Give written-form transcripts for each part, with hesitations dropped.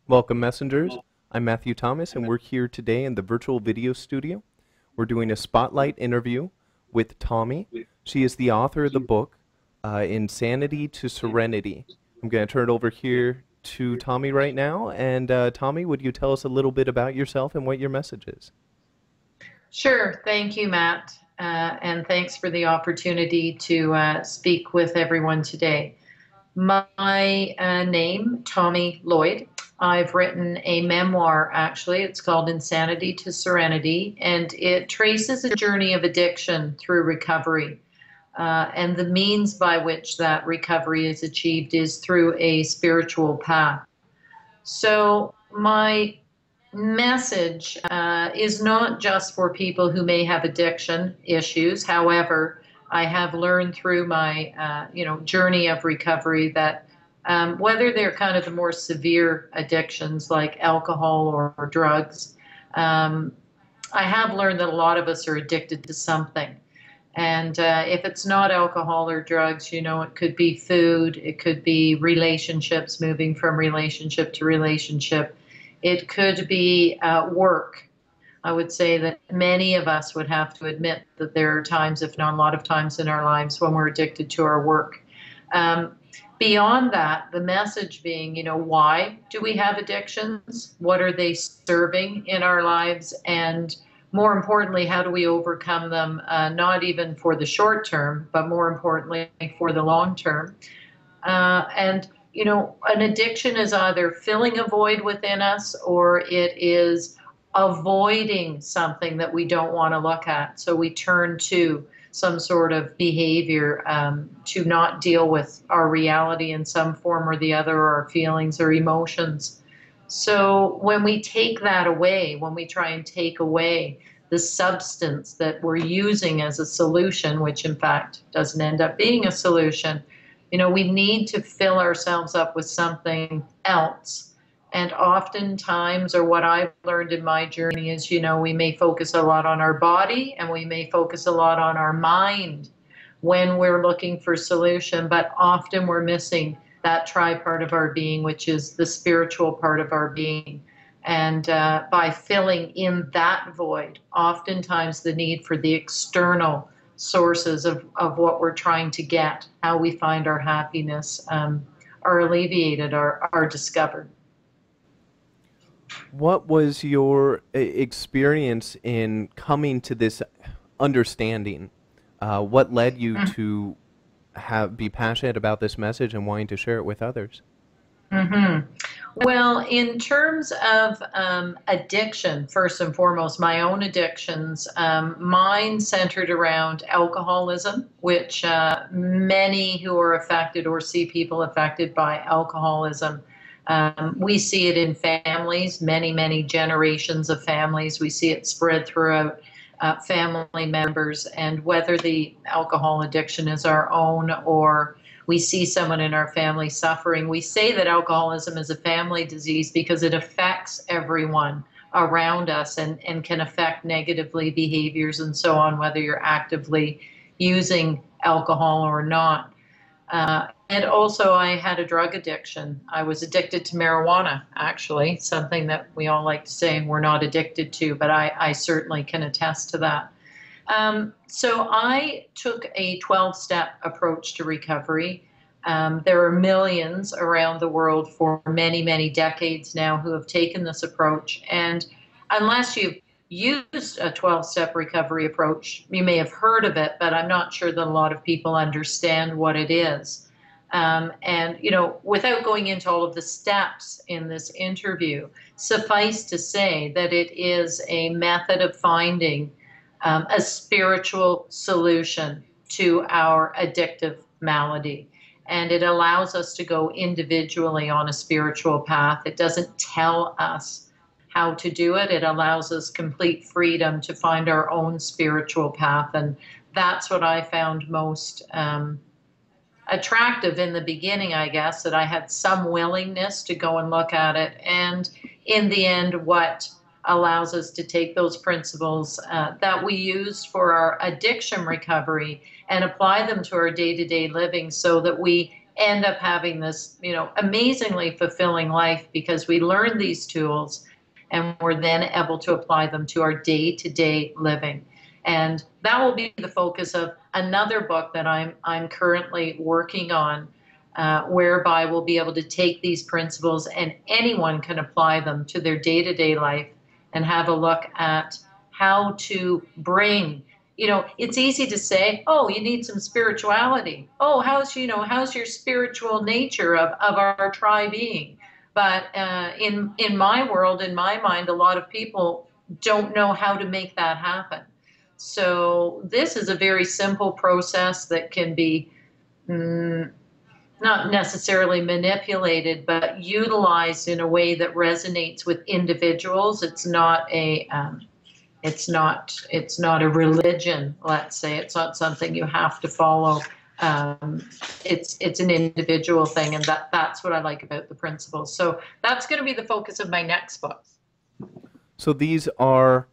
Welcome, messengers. I'm Matthew Thomas, and we're here today in the virtual video studio. We're doing a spotlight interview with Tommi. She is the author of the book, Insanity to Serenity. I'm going to turn it over here to Tommi right now. And Tommi, would you tell us a little bit about yourself and what your message is? Sure. Thank you, Matt. And thanks for the opportunity to speak with everyone today. My name, Tommi Lloyd. I've written a memoir, actually. It's called Insanity to Serenity, and it traces a journey of addiction through recovery. And the means by which that recovery is achieved is through a spiritual path. So, my message is not just for people who may have addiction issues. However, I have learned through my journey of recovery that whether they're kind of the more severe addictions like alcohol or drugs, I have learned that a lot of us are addicted to something. And if it's not alcohol or drugs, it could be food, it could be relationships, moving from relationship to relationship. It could be work. I would say that many of us would have to admit that there are times, if not a lot of times in our lives, when we're addicted to our work. Beyond that, the message being, why do we have addictions? What are they serving in our lives? And more importantly, how do we overcome them, not even for the short term, but more importantly, for the long term? An addiction is either filling a void within us or it is avoiding something that we don't want to look at. So we turn to some sort of behavior to not deal with our reality in some form or the other, or our feelings or emotions. So when we take that away, when we try and take away the substance that we're using as a solution, which in fact doesn't end up being a solution, we need to fill ourselves up with something else. And oftentimes, or what I've learned in my journey is, we may focus a lot on our body and we may focus a lot on our mind when we're looking for solution, but often we're missing that tri-part of our being, which is the spiritual part of our being. And by filling in that void, oftentimes the need for the external sources of what we're trying to get, how we find our happiness, are alleviated, are discovered. What was your experience in coming to this understanding? What led you to be passionate about this message and wanting to share it with others? Mm-hmm. Well, in terms of addiction, first and foremost, my own addictions, mine centered around alcoholism, which many who are affected or see people affected by alcoholism, we see it in families, many, many generations of families. We see it spread throughout family members, and whether the alcohol addiction is our own or we see someone in our family suffering. We say that alcoholism is a family disease because it affects everyone around us and can affect negatively behaviors and so on, whether you're actively using alcohol or not. And also, I had a drug addiction. I was addicted to marijuana, actually, something that we all like to say we're not addicted to, but I certainly can attest to that. So I took a 12-step approach to recovery. There are millions around the world for many, many decades now who have taken this approach. And unless you've used a 12-step recovery approach, you may have heard of it, but I'm not sure that a lot of people understand what it is. Without going into all of the steps in this interview, suffice to say that it is a method of finding a spiritual solution to our addictive malady. And it allows us to go individually on a spiritual path. It doesn't tell us how to do it. It allows us complete freedom to find our own spiritual path. And that's what I found most attractive in the beginning, I guess, that I had some willingness to go and look at it. And in the end, what allows us to take those principles that we used for our addiction recovery and apply them to our day-to-day living so that we end up having this, amazingly fulfilling life because we learn these tools and we're then able to apply them to our day-to-day living. And that will be the focus of another book that I'm currently working on, whereby we'll be able to take these principles and anyone can apply them to their day-to-day life and have a look at how to bring, it's easy to say, oh, you need some spirituality. Oh, how's your spiritual nature of our tri-being? But in my world, in my mind, a lot of people don't know how to make that happen. So this is a very simple process that can be not necessarily manipulated, but utilized in a way that resonates with individuals. It's not a religion, let's say. It's not something you have to follow. It's an individual thing, and that's what I like about the principles. So that's going to be the focus of my next book. So these are,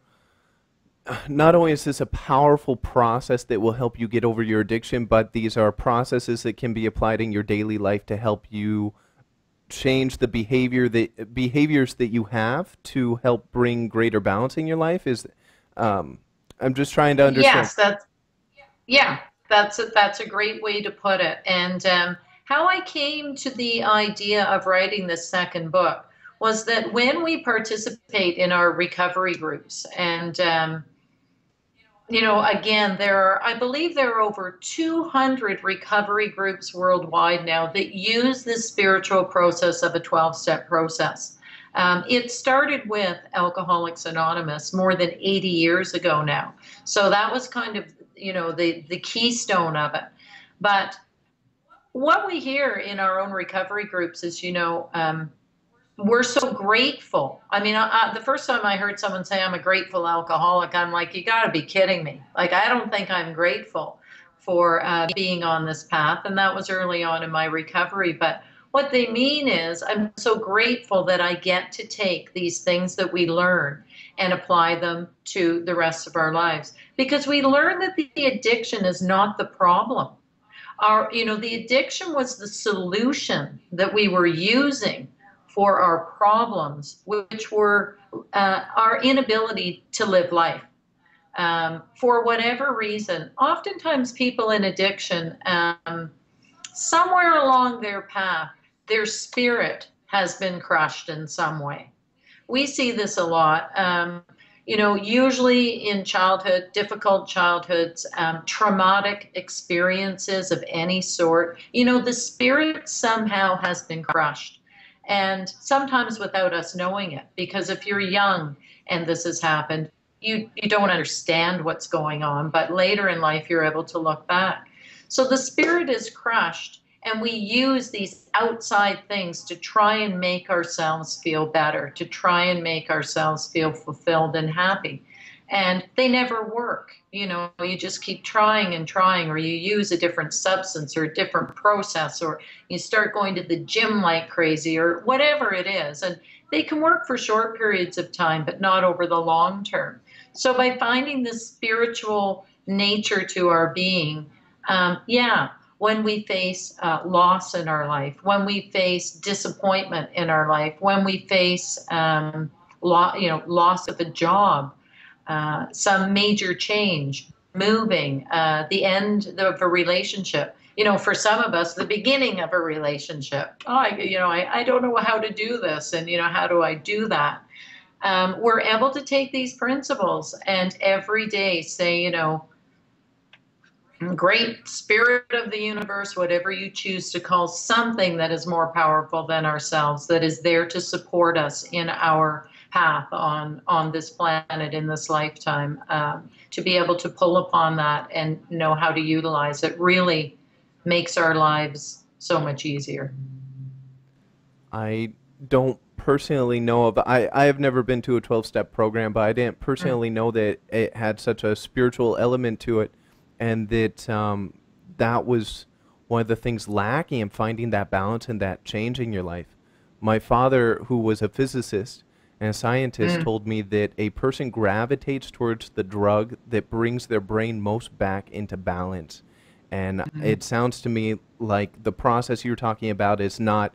not only is this a powerful process that will help you get over your addiction, but these are processes that can be applied in your daily life to help you change the behaviors that you have to help bring greater balance in your life. I'm just trying to understand. Yeah, that's a great way to put it. And how I came to the idea of writing this second book was that when we participate in our recovery groups, and again, I believe there are over 200 recovery groups worldwide now that use this spiritual process of a 12-step process. It started with Alcoholics Anonymous more than 80 years ago now. So that was kind of, the keystone of it. But what we hear in our own recovery groups is, we're so grateful. I mean, the first time I heard someone say I'm a grateful alcoholic, I'm like, you got to be kidding me. Like, I don't think I'm grateful for being on this path. And that was early on in my recovery. But what they mean is I'm so grateful that I get to take these things that we learn and apply them to the rest of our lives. Because we learn that the addiction is not the problem. The addiction was the solution that we were using for our problems, which were our inability to live life. For whatever reason, oftentimes people in addiction, somewhere along their path, their spirit has been crushed in some way. We see this a lot. Usually in childhood, difficult childhoods, traumatic experiences of any sort, the spirit somehow has been crushed. And sometimes without us knowing it, because if you're young and this has happened, you don't understand what's going on, but later in life you're able to look back. So the spirit is crushed, and we use these outside things to try and make ourselves feel better, to try and make ourselves feel fulfilled and happy. And they never work. You just keep trying and trying, or you use a different substance or a different process, or you start going to the gym like crazy, or whatever it is. And they can work for short periods of time, but not over the long term. So by finding this spiritual nature to our being, when we face loss in our life, when we face disappointment in our life, when we face loss of a job, some major change, moving, the end of a relationship. For some of us, the beginning of a relationship. I don't know how to do this, and how do I do that? We're able to take these principles and every day say, great spirit of the universe, whatever you choose to call something that is more powerful than ourselves, that is there to support us in our path on this planet in this lifetime, to be able to pull upon that and know how to utilize it really makes our lives so much easier. I don't personally know of, I have never been to a 12-step program, but I didn't personally know that it had such a spiritual element to it, and that that was one of the things lacking in finding that balance and that change in your life. My father, who was a physicist and a scientist, told me that a person gravitates towards the drug that brings their brain most back into balance. And Mhm. it sounds to me like the process you're talking about is not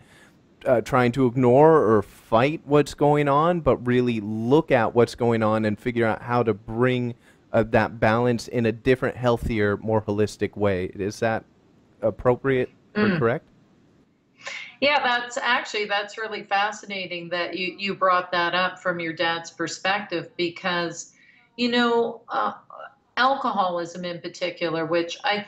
trying to ignore or fight what's going on, but really look at what's going on and figure out how to bring that balance in a different, healthier, more holistic way. Is that appropriate or Mm. correct? Yeah, that's really fascinating that you brought that up from your dad's perspective because, you know, alcoholism in particular, which I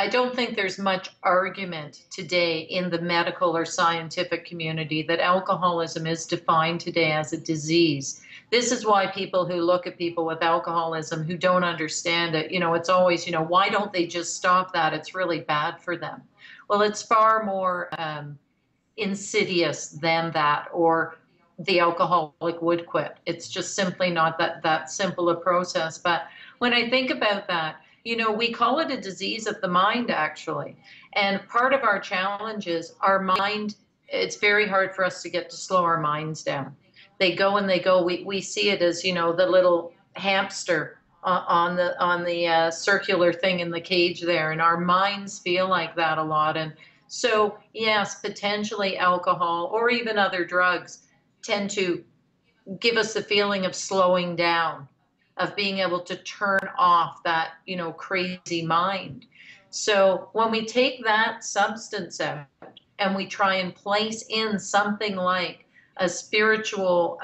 don't think there's much argument today in the medical or scientific community that alcoholism is defined today as a disease. This is why people who look at people with alcoholism who don't understand it, it's always, why don't they just stop that? It's really bad for them. Well, it's far more insidious than that, or the alcoholic would quit. It's just simply not that simple a process. But when I think about that, we call it a disease of the mind, actually. And part of our challenge is our mind, it's very hard for us to get to slow our minds down. They go and they go. We see it as, the little hamster on the circular thing in the cage there. And our minds feel like that a lot. And so, yes, potentially alcohol or even other drugs tend to give us the feeling of slowing down, of being able to turn off that, crazy mind. So when we take that substance out and we try and place in something like a spiritual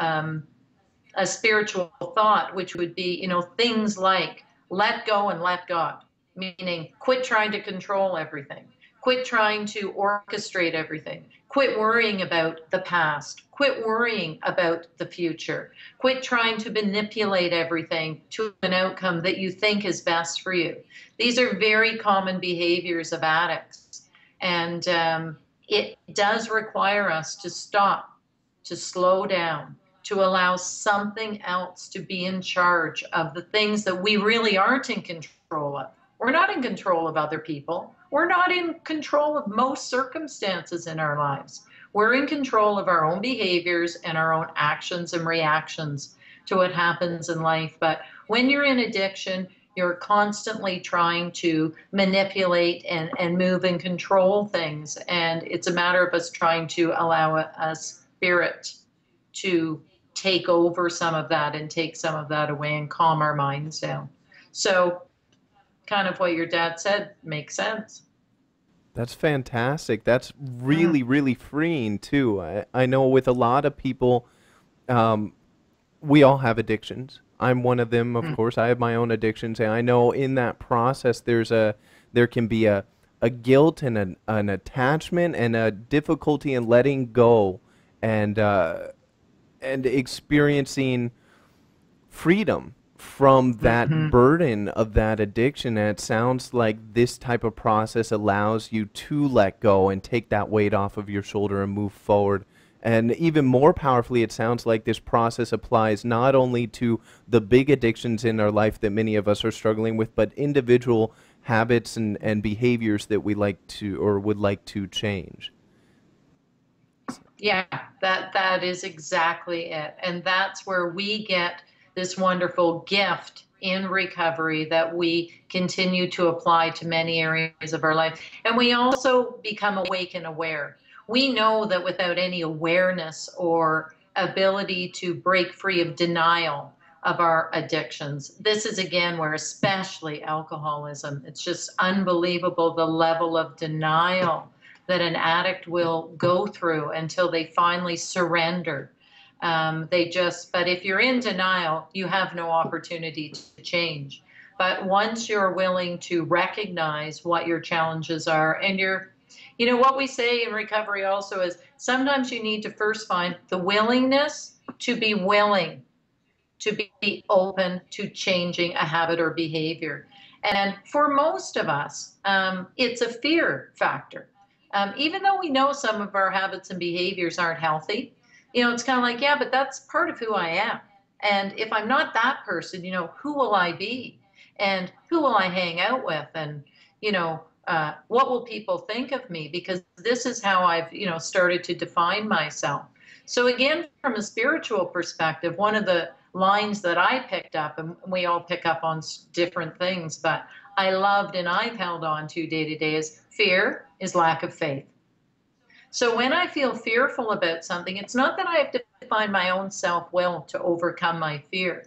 a spiritual thought, which would be, things like let go and let God, meaning quit trying to control everything, quit trying to orchestrate everything, quit worrying about the past, quit worrying about the future, quit trying to manipulate everything to an outcome that you think is best for you. These are very common behaviors of addicts. And it does require us to stop, to slow down, to allow something else to be in charge of the things that we really aren't in control of. We're not in control of other people. We're not in control of most circumstances in our lives. We're in control of our own behaviors and our own actions and reactions to what happens in life. But when you're in addiction, you're constantly trying to manipulate and move and control things. And it's a matter of us trying to allow a spirit to take over some of that and take some of that away and calm our minds down. So, kind of what your dad said makes sense. That's fantastic. That's Mm, really, really freeing too. I know with a lot of people, um, we all have addictions. I'm one of them, of mm, course. I have my own addictions, and I know in that process there can be a guilt and an attachment and a difficulty in letting go and experiencing freedom from that mhm. burden of that addiction. And it sounds like this type of process allows you to let go and take that weight off of your shoulder and move forward. And even more powerfully, it sounds like this process applies not only to the big addictions in our life that many of us are struggling with, but individual habits and behaviors that we like to or would like to change. Yeah, that is exactly it. And that's where we get this wonderful gift in recovery that we continue to apply to many areas of our life. And we also become awake and aware. We know that without any awareness or ability to break free of denial of our addictions, this is again where, especially alcoholism, it's just unbelievable the level of denial that an addict will go through until they finally surrender. But if you're in denial, you have no opportunity to change. But once you're willing to recognize what your challenges are, and what we say in recovery also is sometimes you need to first find the willingness to be willing to be open to changing a habit or behavior. And for most of us, it's a fear factor. Even though we know some of our habits and behaviors aren't healthy, it's kind of like, yeah, but that's part of who I am. And if I'm not that person, who will I be? And who will I hang out with? And, what will people think of me? Because this is how I've, started to define myself. So again, from a spiritual perspective, one of the lines that I picked up, and we all pick up on different things, but I loved and I've held on to day to day is fear is lack of faith. So when I feel fearful about something, it's not that I have to find my own self will to overcome my fear.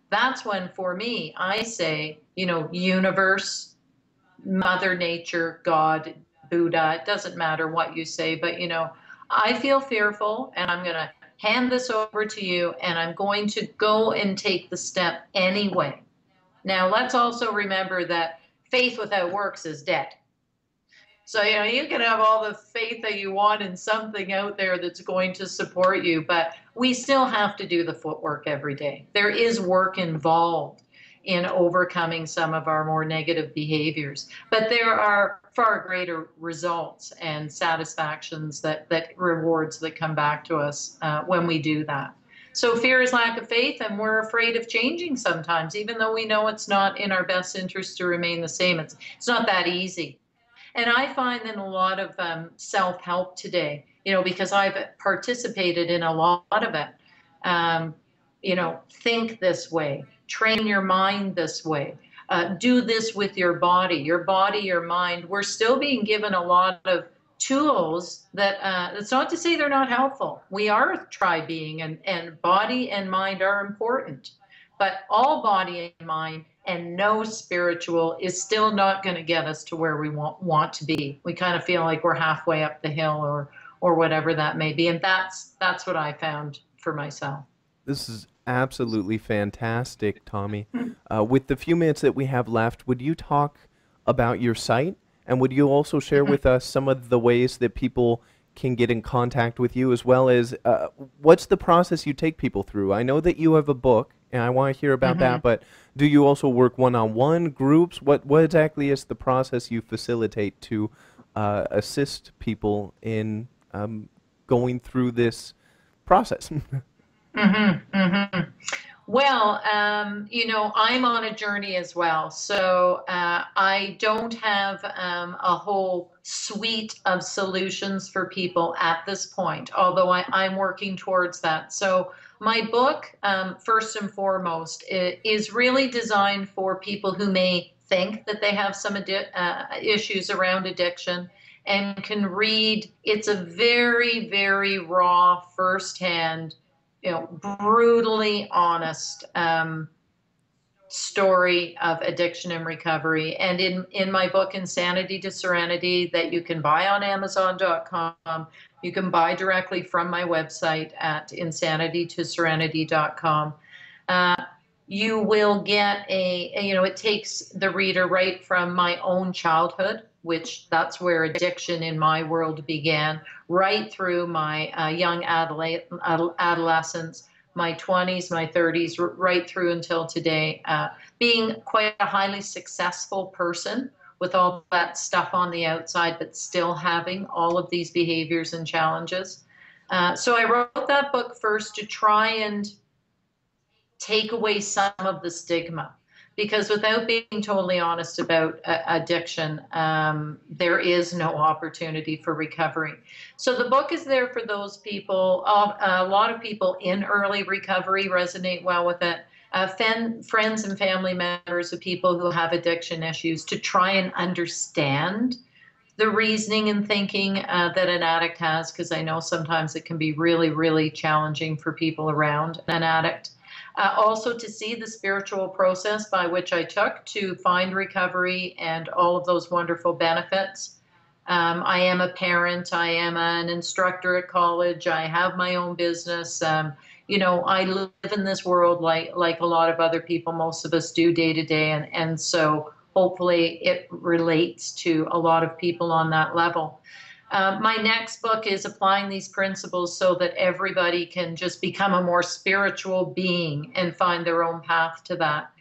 That's when, for me, I say, universe, Mother Nature, God, Buddha, it doesn't matter what you say, but I feel fearful and I'm going to hand this over to you and I'm going to go and take the step anyway. Now, let's also remember that faith without works is dead. So, you can have all the faith that you want in something out there that's going to support you, but we still have to do the footwork every day. There is work involved in overcoming some of our more negative behaviors, but there are far greater results and satisfactions that rewards that come back to us when we do that. So fear is lack of faith, and we're afraid of changing sometimes, even though we know it's not in our best interest to remain the same. It's not that easy. And I find in a lot of self-help today, because I've participated in a lot of it, um, think this way, train your mind this way, do this with your body, your mind. We're still being given a lot of tools that it's not to say they're not helpful. We are a tri-being, and body and mind are important. But all body and mind and no spiritual is still not going to get us to where we want to be. We kind of feel like we're halfway up the hill or whatever that may be. And that's what I found for myself. This is absolutely fantastic, Tommi. With the few minutes that we have left, would you talk about your site? And would you also share with us some of the ways that people can get in contact with you, as well as what's the process you take people through? I know that you have a book, and I want to hear about that, but do you also work one-on-one groups? What exactly is the process you facilitate to assist people in going through this process? Well, I'm on a journey as well. So I don't have a whole suite of solutions for people at this point, although I'm working towards that. So my book, first and foremost, is really designed for people who may think that they have some issues around addiction and can read. It's a very, very raw, firsthand, brutally honest story of addiction and recovery. And in my book, Insanity to Serenity, that you can buy on Amazon.com, you can buy directly from my website at insanitytoserenity.com. You will get it takes the reader right from my own childhood, which that's where addiction in my world began, right through my young adolescence, my 20s, my 30s, right through until today, being quite a highly successful person with all that stuff on the outside, but still having all of these behaviors and challenges. So I wrote that book first to try and take away some of the stigma, because without being totally honest about addiction, there is no opportunity for recovery. So the book is there for those people. A lot of people in early recovery resonate well with it. Friends and family members of people who have addiction issues, to try and understand the reasoning and thinking that an addict has, because I know sometimes it can be really, really challenging for people around an addict. Also to see the spiritual process by which I took to find recovery and all of those wonderful benefits. I am a parent. I am an instructor at college. I have my own business. I live in this world like a lot of other people, most of us do day to day. And so hopefully it relates to a lot of people on that level. My next book is applying these principles so that everybody can just become a more spiritual being and find their own path to that.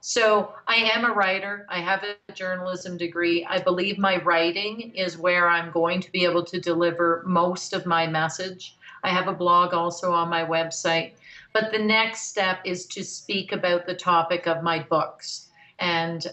So I am a writer. I have a journalism degree. I believe my writing is where I'm going to be able to deliver most of my message. I have a blog also on my website. But the next step is to speak about the topic of my books, and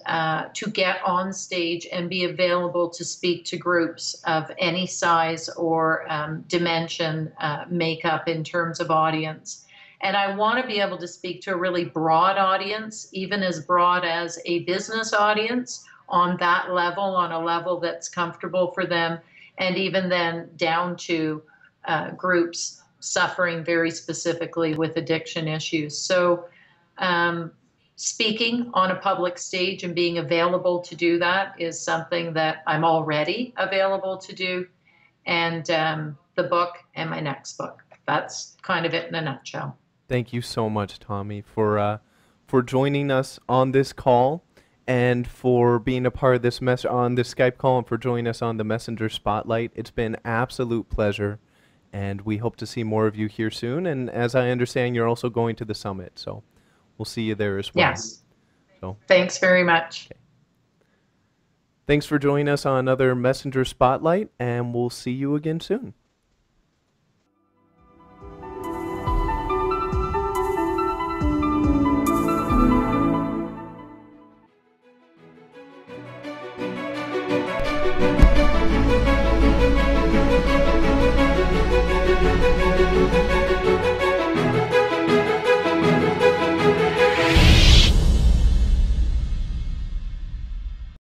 to get on stage and be available to speak to groups of any size or dimension, makeup in terms of audience. And I want to be able to speak to a really broad audience, even as broad as a business audience, on that level, on a level that's comfortable for them, and even then down to groups suffering very specifically with addiction issues. So speaking on a public stage and being available to do that is something that I'm already available to do. And the book and my next book. That's kind of it in a nutshell. Thank you so much, Tommi, for joining us on this call and for being a part of this on this Skype call and for joining us on the Messenger Spotlight. It's been an absolute pleasure, and we hope to see more of you here soon. And as I understand, you're also going to the summit, so we'll see you there as well. Yes. So thanks very much. Okay. Thanks for joining us on another Messenger Spotlight, and we'll see you again soon.